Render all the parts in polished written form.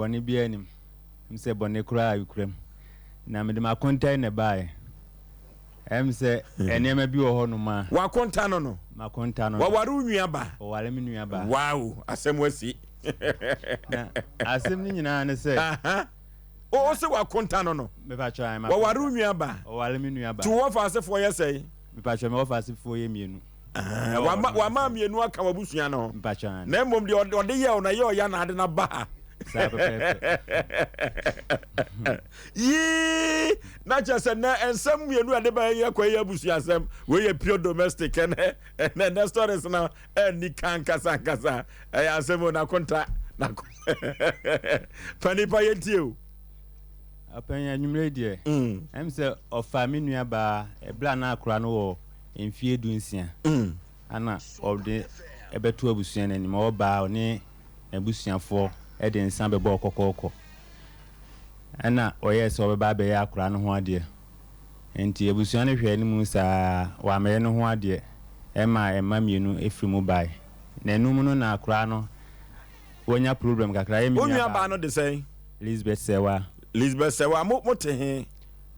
boni bi anim mse boni kura yukrem na me de ma contain ne bae se enema bi wo ho no ma wa konta no ma konta no wa waru nuaba o wale mi nuaba wow asem wasi na asem ni nyina ne se o se wa konta no me pa try ma wa waru nuaba o wale mi nuaba tu wo fa se fo ye sei me pa try me wo fa se fo ye mienu wa ma mienu aka wabusua no me pa try na mom de ode ye o na ye o ya na ade na ba Yee na just na ensam mienu ade ba ye kwa ye busua asem we ye pure domestic na stories na ni kan kasa asem na konta na pani pa ye tie apanya nwumre die em se ofa me nuaba e bla na akura no wo emfie dunsia ana obde ebeto abusua na ni ma oba oni abusuafo e de nsan bebo kokoko ana oye se obeba be ya akura no ho ade enti abusua no hwe ni mu sa wa me no ho ade ema mienu efrimu bai na enum no na akura no wonya problem kakra ye mi nuaba no de say Elizabeth Sewa mo te he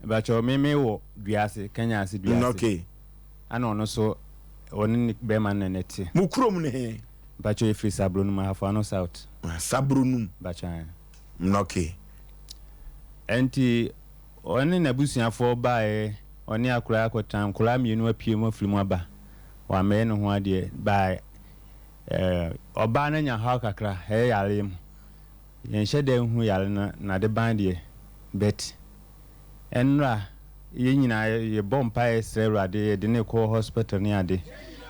ba cho me wo duase Kenya ase duase okay ana ono so oni be man na neti mu krom ne he ba cho efri sabro no ma hafa no south sabro num ba cha okay enti oni na busuafo bae oni akura akotam kura mienu apie mo afiri mu aba wa me no ho ade bae oba na nya ha kakra he yare mu yen hyede hu yare na de bande bet enra ye nyina ye bompa esrewade de ne ko hospital ni ade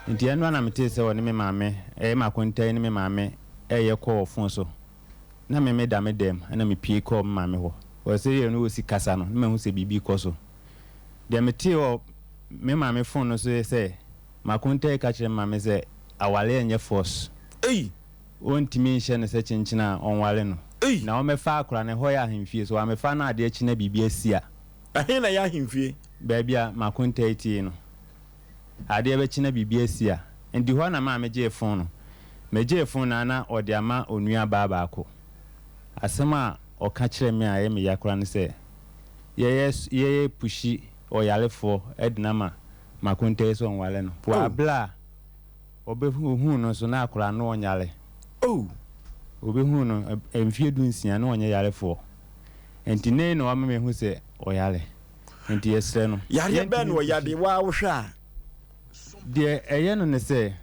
nti enra na mete se woni me maame makontai ni me maame ye ko fon so na me da me dem na me pie ko maame ho o se ye no osi kasa no me hu se bibi ko so de mete o me maame fon no so se makontai ka kire maame se awale enye force ontimi nhye ne se chinchina onwale no na o mefa akura ne ho ya ahemfie so amefa na ade achi na bibia sia ahe na ya ahemfie baabia makonta iti no ade be chi na bibia sia ndi ho na ma meje fon no meje fon na ode ama onua baba ako asema o ka kire me aye me yakura ne se ye pushi o yalefo edinama makonta so onwale no po abla obehu no so na akura no onyale obehu no emfie dunsia na onye yarefo enti ne no ameme hu se oyale enti esre no yare be no yade wa wohwa de eye no ne se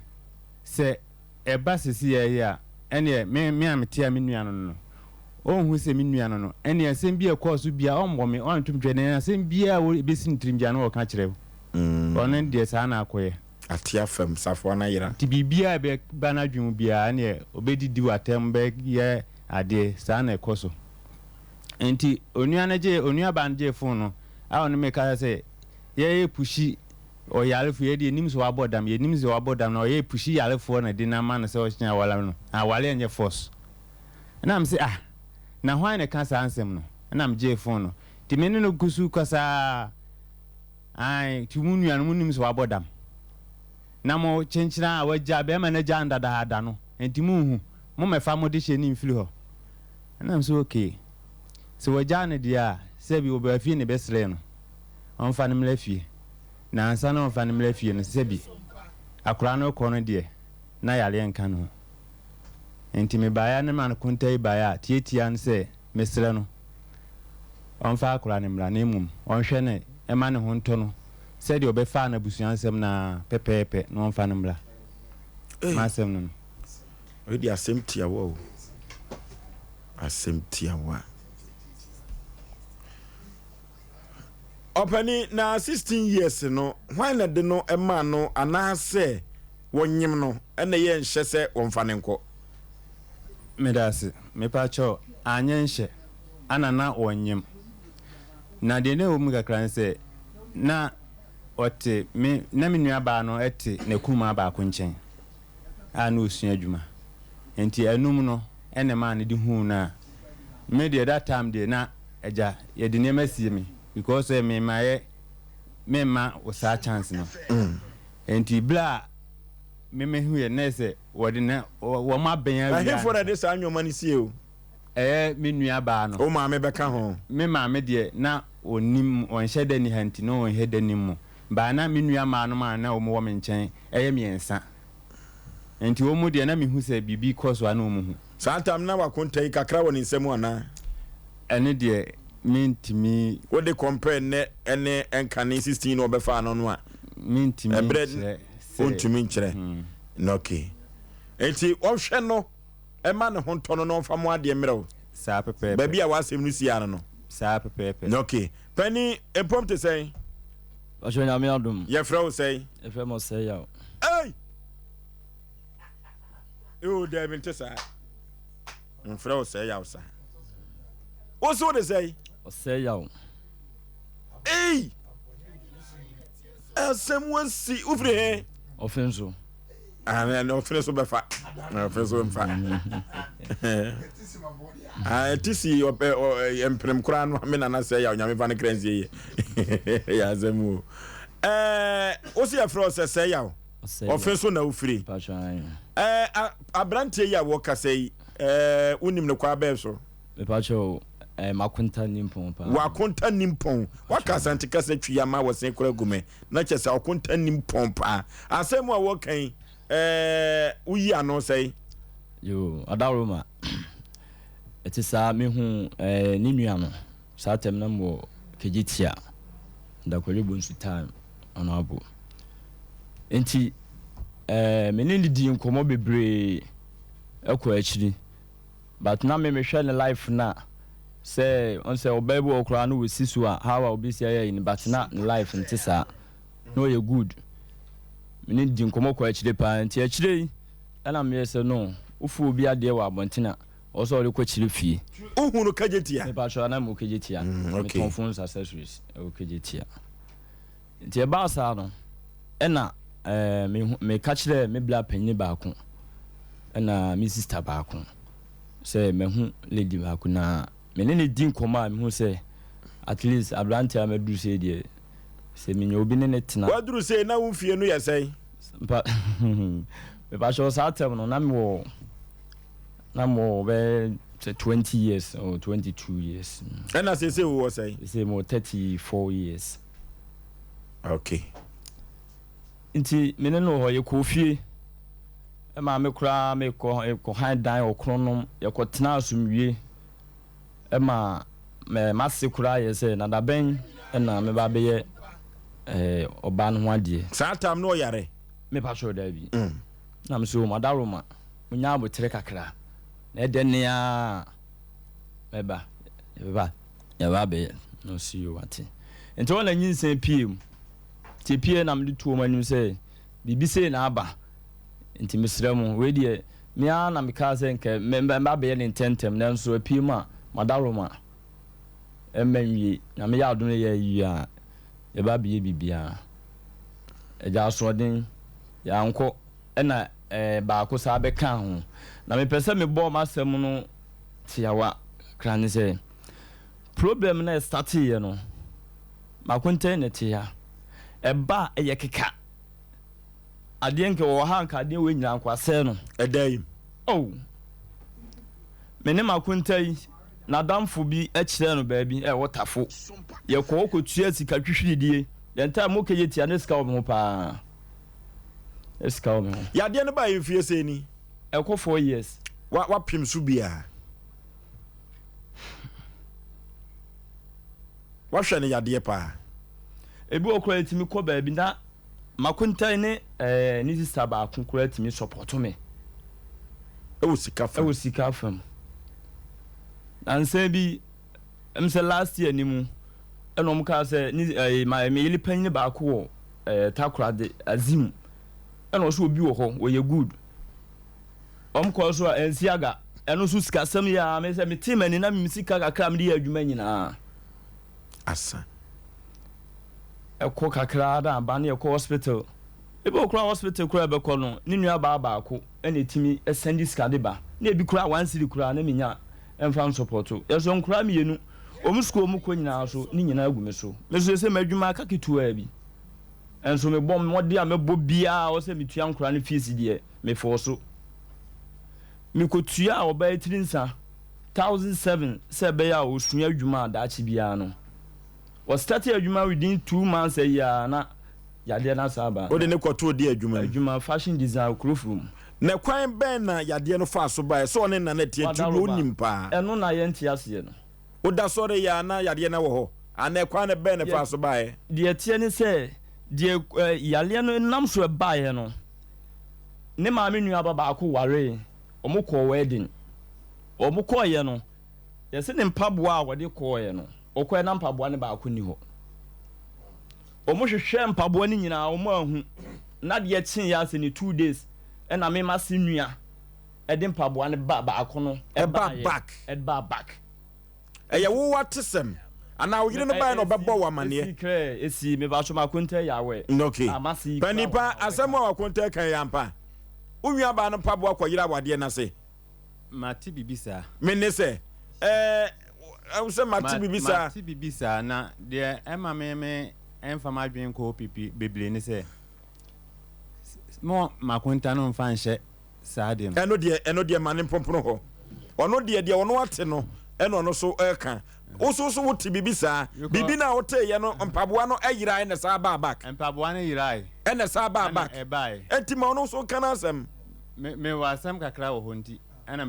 eba sisi ya ene me ametia me nua no ohun se me nua no ene asem bia course bia ombo me ontum twene asem bia wo besin trimbia no ka kire onen de sa na akoye atia fam safo na yira ti bibia be bana dwum bia ne obedidi watem be ye ade sa na ekoso enti onua banje fon no a onu me ka se ye pushi o yalefo ye de nimso abodam ye nimso abodam na ye pushi yalefo na de na ma no se o chinya wala no awale enye force na am se na hwan ne ka sa ansem no na am je fon no ti me no kusu kasa ai ti munua no nimso abodam na mo chenchina awaja be ma na ja ndada hada no enti mu mefa mo de hye ni mfiri ho na am so okay so waja ne dia se bi oba fie ne besre no onfa ne mlafie na ansa na onfa ne mlafie no se bi akura no ko no de na yale enka no enti me baya ne man kuntai baya tietia ne se mesre no onfa akura ne mra na emum onhwe ne ema ne ho nto no said you be fan abusuansem na pepepe no onfa ne mra masem no ready asemptia wo asemptia wa opani na 16 years no why na de no ema no anase wonyim no ene ye nhye se wonfa ne nko medase mepacho anya nhye anana wonyim na de ne wo mu kakran se na ote me na menua ba no ete na kuma ba ko nchen anu osua adwuma enti anum no ene ma ne di hu na me de that time de na eja ye de ne masie me because me ma osa chance no enti bla me hu ye na se wo de na wo ma ben ya wi for this anwoma ni sie o me nua ba no o maame bɛka ho me maame de na onim onhye da ni hanti no onhye da ni mu ba na me nua ma no ma na o mo wo me nkyɛn miɛnsa enti wo mu de na me hu sɛ bibi koso ana o mu hu santam na wakonta yi kakra wɔ ne nsɛm ana ɛne de mintimi wo de compare ne ene enkane 16 no obefa no no a mintimi ontumi nkyerɛ no okay enti ɔhwɛ no ɛma ne ho ntɔ no no fa mo ade mmerɛw saa pepe ba bia wasɛm no sia no saa pepe no okay pani empom te sɛ ɔhwɛ nyame adom ye frɛ wo sɛ ɛfrɛ mo sɛ yaw ei o da bi te sa frɛ wo sɛ yaw sa wo so de sɛ ɔsɛ yaw ei asɛm wasi ufiri he ɔfen so no ɔfene so bɛfa ɔfene so mfa tisi emprem kora no me nana sɛ ya onyame fa ne kransie ye ya asɛm o si afro sɛ ya ɔfene so na ufiri abrantie ya wo kasa yi unim ne kwa bɛ so mepacho makonta nimpon pa wakonta nimpon wakasa ntikasa twi ama wo sen kora gume na kyɛ sɛ wakonta nimpon pa asɛm a wo kan uyi ano sɛ yo adaroma eti saa me hu ni nua no saa tem na mo kegitia da kwari bonsu time ono abo enti me ne di nkomo bebre ekɔ akyiri but na me hwɛ ne life na say on say obabu okra no we sisu a how obi say in but na life ntisa no you good me need di nkomo kwa akire pa nti akire ana me say no ufu obi ade wa abontina also ore kwa akire fie uhunu kajetia me pa so na mo kajetia me ton phones accessories o kajetia nti e ba sa no ena me ka kire me bla panyi ba ko ena me sister ba ko say me hu lady ba ko na menene din koma me hu say at least abrante amadu say de say me obi ne tena waduru say na wo fie no yesai me ba show sa tem no na mo be 20 years or 22 years and as say wo say mo 34 years okay nti menene ho ye ko fie e ma me kura me ko han dan okronom ye ko tena asumwie ema me masekura yese na da ben na me ba be ye oba no ade satam no yare me pa sure da bi na me so madaroma munya abotre kakra na de ne a me ba ya ba be no see you what ento wona nyinsen piem ti pie na me de tuo manim se bibi se na aba enti mesrɛ mu we de me a na me ka se nke me ba be ye ne tentem na nso piem a madaroma emenwi na me ya adon ye yi a ye ba biye bibia eja soden ya nko na ba ko sa be kan ho na me pese me bo masem no tiawa kran se problem na start ye no makonte ne tia eba ye keka ade nke wo ha nka ade we nyina nkwase no edai oh me ne makonte na damfo bi akire no baabi wotafo ye ko tua sika twhwidie ye nta mo keje tia ne sika wo me ho pa sika wo me ho ya de ne ba ye fie se ni e ko 4 years wa pim su bia wa hwe ne ya de pa ebi okura timi ko baabi na makontai ne ni sister ba konkura timi support me e wo sika fam and say bi say last year ni mu enom ka say ni my yeli pan ni ba ko takura de azim eno so obi wo ho we ye good ko so ensiaga eno so sika sam ya me say me team ani na me sika kakra me de adwuma nyina asa ko kakra da ba na ko hospital ebe okura hospital kura be ko no ni nua ba ko ene timi send sika de ba na ebi kura 1 cedi kura na menya enfam support yeso nkura mienu omusko omuko nyina so ni nyina agume so meso se madwuma aka ketu abi enso me bom mode a mebo bia o se metua nkura ne fees die me fo so me kotua oba etirinsa 1,007 say be ya osua adwuma adaachi bia no was started adwuma within 2 months a year na yade na saba o de ne kwato di adwuma fashion design crofrom na kwan ben na yade no fa so ba so ne na na tie ti wo nimpa eno na ye ntia se no o da so re ya na yade na wo ho ana kwan ne ben ne fa so ba e de tie ne se de yale no nam so ba ye no ne ma me nua baba ko ware omukọ wedding omukọ ye no ye se ne mpaboa a wode ko ye no okọ na mpaboa ne ba ko ni ho omuhwehwe mpaboa ni nyina omu ahu na de tin ya se ni 2 days na me ma se nua ede mpaboa ne ba ko no e ba back e ye wo watesem ana wo yire no ba no bebo wa mane esi me ba so ma konta ya we okay panipa asem wa konta kan ya mpa unwa ba no mpaboa kwa yire awade na se mati bibisa me ne se am mati bibisa na de ema me emfa madwen ko pipi beble ne se mo makonta no mfa nhye saadem eno de mane pompono ho ono de ono ate no eno no so eka so wote bibisa bibi na wote ye no mpaboa no ayirai na sa ba back mpaboa no yirai ena sa ba back e bai enti ma ono so kana asem me wasam kakra wo honti ana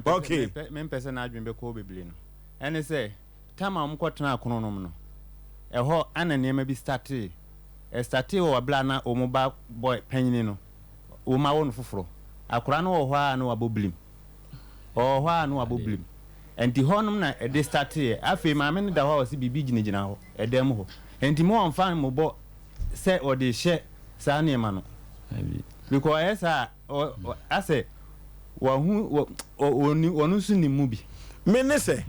me mpese na adwen be ko beble no ene se tama mkotena akononom no eho ana niema bi starte o bla na o moba boy panyini no o ma won foforo akora no ho a na waboblim ho a na waboblim enti honum na e de starte afi ma me ne da ho si bibi ginigina ho edem ho enti mo onfan mo bo se o de hye sa niema no because esa ase wa hu onu su ni mu bi me ne se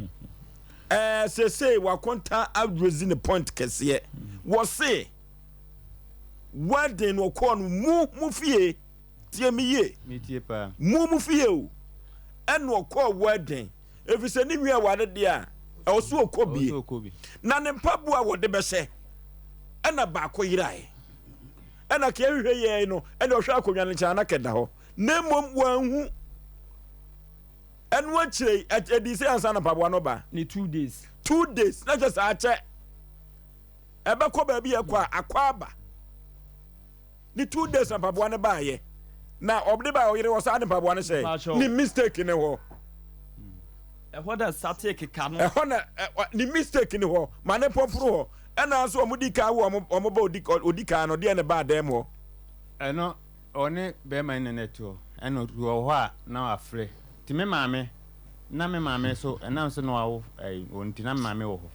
say wakonta adresi ne point kese wo say wedding wo ko no mu fie tie me ye me tie pa mu fie o eno ko wedding efise ni nwa wade de a o so okobi na ne mpabu a wo de be se ena ba ko yirai ena ke hwehwe ye no ena ohwa akonwa ne cha na keda ho na mom wanhu enu achire edi se ansa na mpabu no ba ni 2 days na just ache ebe ko ba bi akwa ba ni 2 days na mpabu ne ba ye na obde ba oyire wo sa ne mpabu ne say ni mistake ne ho ho da satake ka no ho na ni mistake ne ho ma ne popro ho ena so omudi ka wo omoba odika no de ne ba dem ho eno one be man ne neto eno wo ho a na afre ti me maame na me maame so na so no awo onti na maame wo ho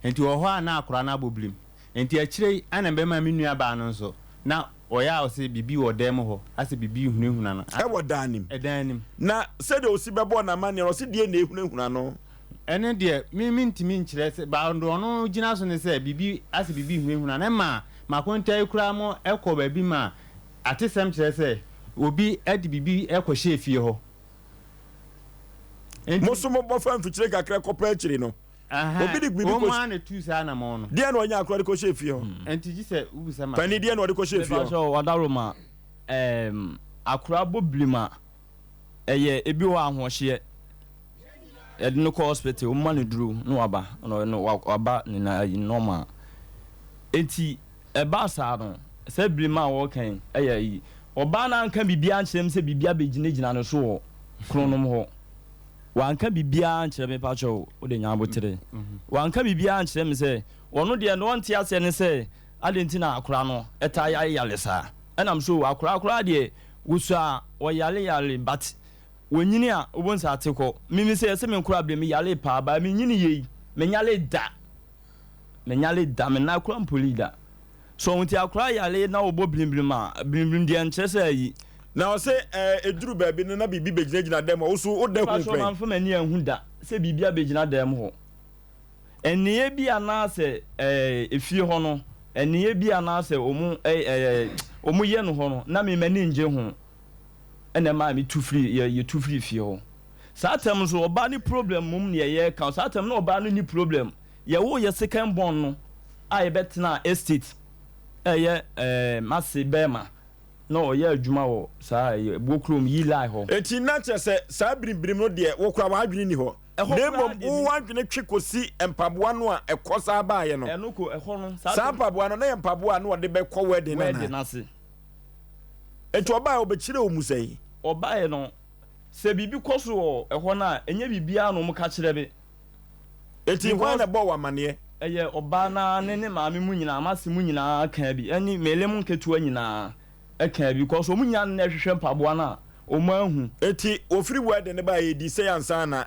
enti wo ho a na akora na aboblim enti akire ana be maame nua ba no so na oya o se bibi wo dem ho ase bibi hunehuna no e wo danim na se de osi bebo na mane o se de na ehunehuna no ene de mi ntimi nkire se ba ndo no gina so ne se bibi ase bibi hunehuna na ma konta ekura mo ekọ ba bi ma atesem kire se obi edi bibi ekọ hye fie ho mosumo bofa mfichire kakra kopa akire no obi de bibi ko ma na tu sa na mo no de na onya akra de ko hye fie ho enti gi se ubusa ma pani de na de ko hye fie ho so wadaroma akra boblima eye ebi wa ahohye ede no ko hospital o ma ne duru no waba no waba ni na normal enti eba sa no se blima wo kan eye yi oba na nka bibia nkyerem se bibia begina no so kronom ho wanka bibia nkyerem pa cho o de nya abotere wanka bibia nkyerem se wono de no nte ase ne se adentina akora no eta yale sa enam so akora de wusa o yale but wonyini a obonsa ateko mimi se me nkora bre me yale pa ba me nyini ye me nyale da me na akora mpolida so wonti akora yale na obo blimblim de nkyese yi na o se eduru ba bi na bibi begina dem o so o da hu so man fo mani anhu da se bibia begina dem ho eniye bi ana se efie ho no eniye bi ana se omu ye no ho no na me mani nje ho ene ma mi tu free ye tu free fie ho satem so oba ni problem mum ne ye kan satem na oba no ni problem ye wo ye second born no a ye betna estate masse bema no ye adwuma wo sa bokrom yi lai ho eti na che se sa brimbrim no de wo kura wa adwini ni ho Nemo who want to chikosi and Pabuano a cosa by no. Enuko a horn. Some Pabuano and Pabuano the back wedding. And to buy Obechiro Musei. Or buy no. Se bibi koso e ho na enye bibia no mo ka kire be eti ho na bo wa mane eye oba na ne maame mu nyina amase mu nyina ka bi eni melem nketua nyina e ka bi koso mu nya na hwehwe mpaboa na o ma hu eti ofiri word ne ba ye di say ansa na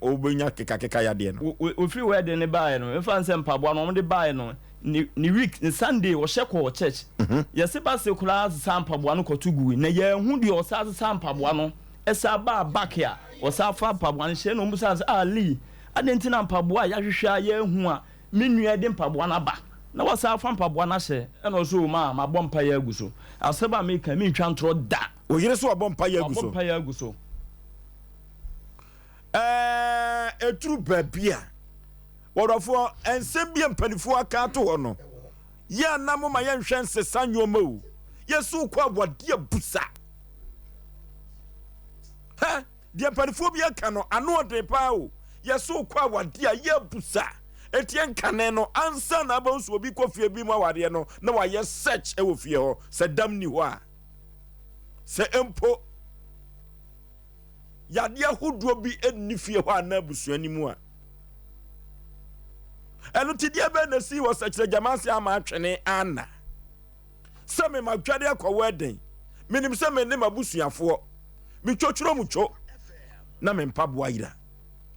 obenya keka ya de no ofiri word ne ba ye no e fa nse mpaboa no mo de ba ye no ni week ni Sunday wo hye church yesi ba se kula sa mpaboa no kotugu na ye hu de o sa mpaboa no esa ba back ya osa fa mpaboa nhye no musa ali adentina mpaboa ya hwehwa ya hu a menua de mpaboa na ba na wasa fa mpaboa na hye e no so ma bompa ya aguso aseba me ka me ntwa ntro da o yire so bompa ya aguso bompa ya aguso etru babia wodofo ensem bia mpanifo aka to ho no ya namo ma ya nhwe nsesa nyoma o yesu kwa abode abusa ha dia panifobia kano ano de pa o yeso kwa wade a ye busa etien kane no ansa na abansu obi kofie bi ma wade no na wa ye search e wo fie ho se dam ni ho a se empo yade ahodo bi enni fie ho ana busuani mu a eno tidie be na si wo sekire jamase ama atwene ana se me madwade akwa den minim se me ne mabusuafo mi chochuro mucho na me mpaboa ira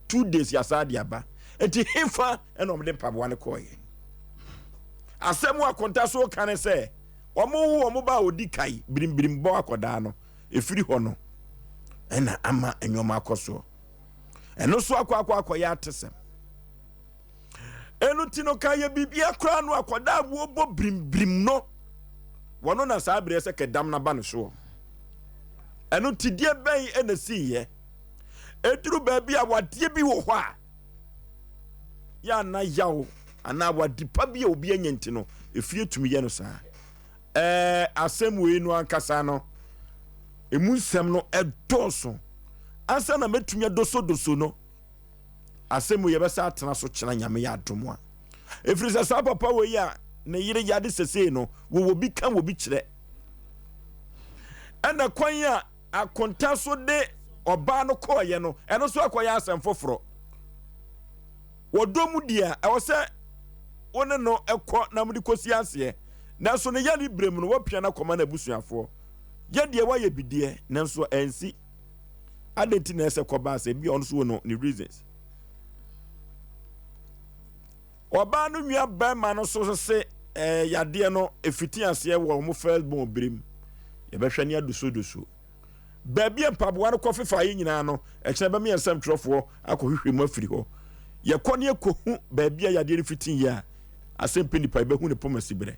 2 days ya sadia ba enti hefa eno me mpaboa ne koye asemu akonta so kan se omo ba odi kai birim bo akoda no efiri ho no ena ama enyoma akoso eno so akwa ya atesem enu tino kaye bibia kra no akoda wo bo birim no wono na sa abire se kedam na ba no so enu tidie ben enesi ye eduru baabi a wade bi wo ho a ya na yawo ana wadipa bi obi anyenti no efie tumi ye no saa asem no ankasa no emunsem no edoso ansa na metumi doso no asem ye besa atena so kyena nyame ya adomo a efiri sa papa we ya ne yire yade sese no wo bi kan wo bi kyere ana kwan ya akonta so de oba no koye no eno so akoya asem foforo wodomu dia e wo se wone no ekọ na mudi kosi ase na so ne yali brem no wapia na koma na busuafo ye de wa ye bidie na so ensi adenti na ese koba ase bi on so no ni reasons oba no nua ba ma no so se yade no efiti ase wo mo first born brem ye behwe ne aduso baby mpaboa no kofefa yi nyina no ekye ba me ensem trofo akohwehwe mu afiri ho ye kone ekohu baby a yade fitin ya asem penipa be hu ne pomasi bere